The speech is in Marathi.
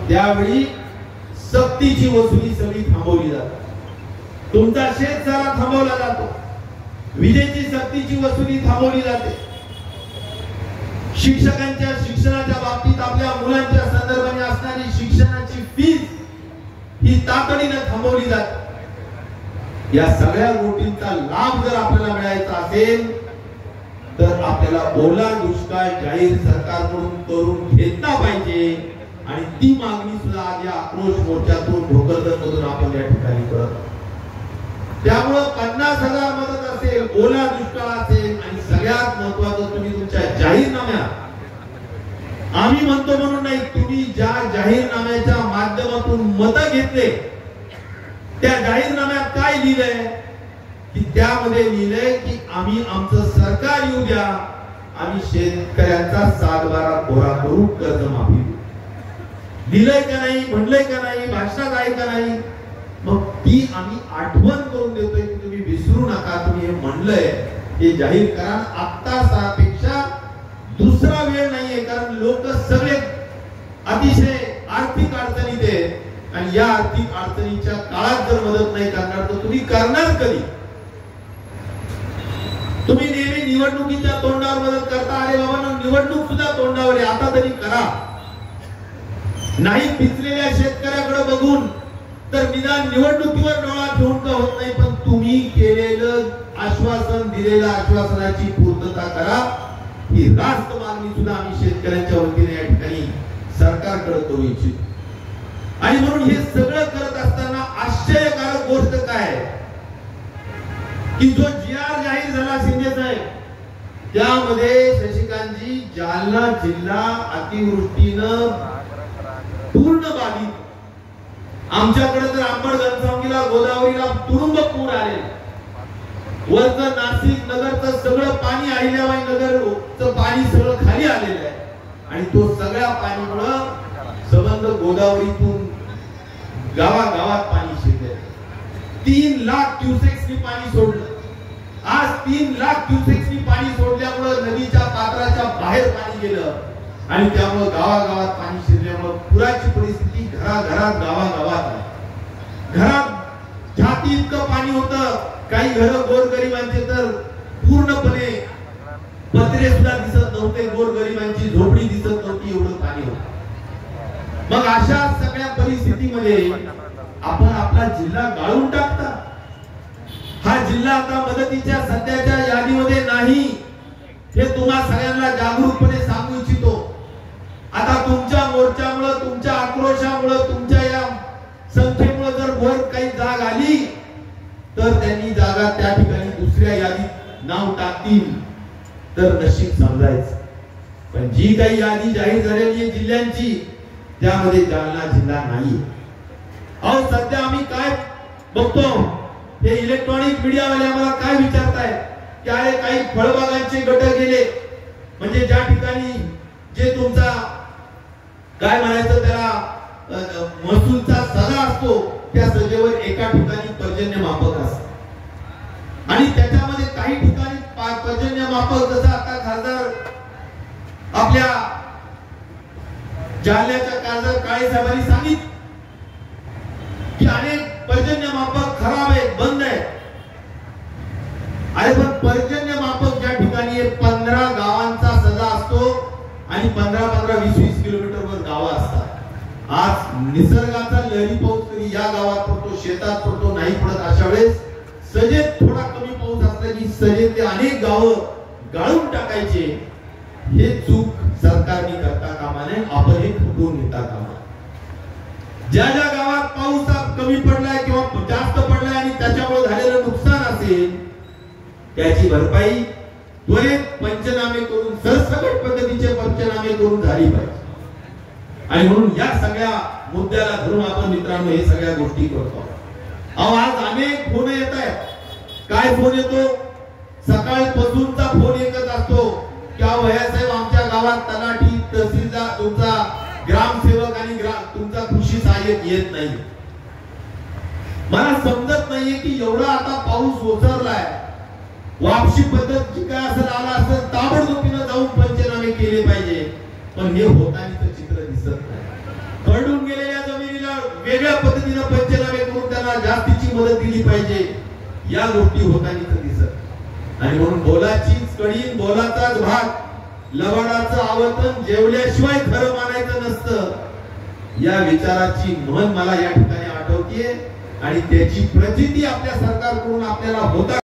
त्यावेळी सक्तीची वसुली सगळी थांबवली जाते. तुमचा शेतसारा थांबवला जातो, विजेची सक्तीची वसुली थांबवली जाते. शिक्षकांच्या शिक्षणाच्या बाबतीत आपल्या मुलांच्या संदर्भाने असणारी शिक्षणाची फीस ही तातडीने थांबवली जाते. या सगळ्या गोष्टींचा लाभ जर आपल्याला मिळायचा असेल तर आपल्याला ओला दुष्काळ जाहीर सरकारकडून करून घेतला पाहिजे. आणि ती मागणी सुद्धा आज या आक्रोश मोर्चातून भोकरदनमधून आपण या ठिकाणी करत. त्यामुळे 50,000 मदत असेल, ओला दुष्काळ असेल आणि सगळ्यात महत्त्वाचं तुम्ही तुमच्या जाहीरनाम्यात, आम्ही म्हणतो म्हणून नाही, तुम्ही ज्या जाहीरनाम्याच्या माध्यमातून मत घेतले त्या जाहीरनाम्यात काय लिहिलंय की त्यामध्ये लिहिलंय की आम्ही आमचं सरकार येऊ द्या, आम्ही शेतकऱ्यांचा 7/12 कोरा करू, कर्जमाफी दिलंय का नाही, म्हणलंय का नाही, भाषणात आहे का नाही. मग ती आम्ही आठवण करून देतोय की तुम्ही विसरू नका, तुम्ही हे म्हणलंय हे जाहीर करा. आत्तापेक्षा दुसरा वेळ नाहीये, कारण लोक सगळे अतिशय आर्थिक अडचणीत आहेत आणि या आर्थिक अडचणीच्या काळात जर मदत नाही करणार तर तुम्ही करणार कधी. तुम्ही नेहमी निवडणुकीच्या तोंडावर मदत करता. अरे बाबा, निवडणूक सुद्धा तोंडावर आहे, आता तरी करा. नाही पिचलेल्या शेतकऱ्याकडे बघून तर निदान निवडणुकीवर डोळा ठेवून का होत नाही, पण तुम्ही केलेलं आश्वासन, दिलेल्या आश्वासनाची पूर्तता करा. ही रास्त मागणी सुद्धा आम्ही शेतकऱ्यांच्या वतीने या ठिकाणी सरकारकडे करू इच्छितो. आणि म्हणून हे सगळं करत असताना आश्चर्यकारक गोष्ट काय की जो GR जाहीर झाला शिंदे साहेब, त्यामध्ये शशिकांतजी जालना जिल्हा अतिवृष्टीनं पूर्ण बाधित. आमच्याकडे तर अंबड घनसावंगीला, गोदावरीला तुडुंब पूर आले. वरचं नाशिक नगरचं सगळं पाणी, अहिल्याबाई नगरचं पाणी सगळं खाली आलेलं आहे. आणि तो सगळ्या पाणीमुळे संबंध गोदावरीतून गावागावात पाणी शिरले. 3 लाख क्युसेक्सनी पाणी सोडलं. आज 3 लाख क्युसेक्सनी पाणी सोडल्यामुळे नदीच्या पात्राच्या बाहेर पाणी गेलं आणि त्यामुळे गावागावात पाणी शिरल्यामुळे पुराची परिस्थिती घराघरात, गावागावात आहे. घरात छाती इतकं पाणी होतं. काही घर गोरगरिबांचे तर पूर्णपणे पत्रे सुद्धा दिसत नव्हते, गोरगरिबांची झोपडी दिसत नव्हती, एवढं पाणी होतं. मग अशा सगळ्या परिस्थितीमध्ये आपण आपला जिल्हा गाळून टाकता. हा जिल्हा आता मदतीच्या सध्याच्या यादीमध्ये नाही, हे तुम्हा सगळ्यांना जागरूकपणे सांगू इच्छितो. आता तुमच्या मोर्चामुळे, तुमच्या आक्रोशामुळे, तुमच्या या संख्येमुळे जर वर काही जाग आली तर त्यांनी जागा त्या ठिकाणी दुसऱ्या यादीत नाव टाकतील तर नशीब समजायचं. पण जी काही यादी जाहीर झालेली आहे जिल्ह्यांची, त्यामध्ये जालना जिल्हा नाही. अहो सध्या आम्ही काय बघतो, हे इलेक्ट्रॉनिक मीडियावाले आम्हाला काय विचारताय की अरे काही फळबागांचे गट गेले, म्हणजे ज्या ठिकाणी जे तुमचा काय म्हणायचं त्याला महसूलचा सजा असतो, त्या सजेवर एका ठिकाणी पर्जन्यमापक असतं आणि त्याच्यामध्ये काही ठिकाणी पर्जन्यमापक, जसं आता खासदार आपल्या जालन्याच्या खासदार काळे साहेबांनी सांगितलं की अनेक पर्जन्यमापक खराब आहेत, बंद आहेत. अरे पण पर्जन्यमापक ज्या ठिकाणी 15 गावांचा सजा असतो आणि 15-20 किलोमीटरवर गावं असतात. आज निसर्गाचा लहरी पाऊस कधी या गावात पडतो, शेतात पडतो, नाही पडत. अशा वेळेस सजेत थोडा कमी पाऊस असला की सजेत ते गावं गाळून टाकायचे. हे चूक सरकारने करता कामा नये, आपण हे फुटवून घेता कामा. ज्या ज्या गावात पाऊस कमी पडलाय किंवा जास्त पडलाय आणि त्याच्यामुळे झालेलं नुकसान असेल त्याची भरपाई त्वरित पंचनामे करून, सरसकट पद्धतीचे पंचनामे करून झाली पाहिजे. आणि म्हणून या सगळ्या मुद्द्याला धरून आपण मित्रांनो हे सगळ्या गोष्टी करतो. आज अनेक फोन येत आहेत. काय फोन येतो? सकाळपासूनचा फोन येत असतो की भैयासाहेब आमच्या गावात तलाठी, तहसीलदार, तुमचा ग्रामसेवक आणि तुमचा कृषी सहाय्यक येत नाही. मला समजत नाहीये की एवढा आता पाऊस ओसरलाय, वापशी पद्धत जी काय असेल आला असेल ताबडतोबीने जाऊन पंचनामे केले पाहिजे, पण हे होताना चित्र दिसत नाही. कळून गेले वेगळ्या पद्धतीने पंचनामे करून त्यांना जास्तीची मदत दिली पाहिजे, या गोष्टी होताना दिसत. आणि म्हणून बोलाचीच कडी बोलाचाच भाग, लबाडाचं आवर्तन जेवल्याशिवाय खरं मानायचं नसतं, या विचाराची म्हण मला या ठिकाणी आठवतीये. आणि त्याची प्रचिती आपल्या सरकारकडून आपल्याला होता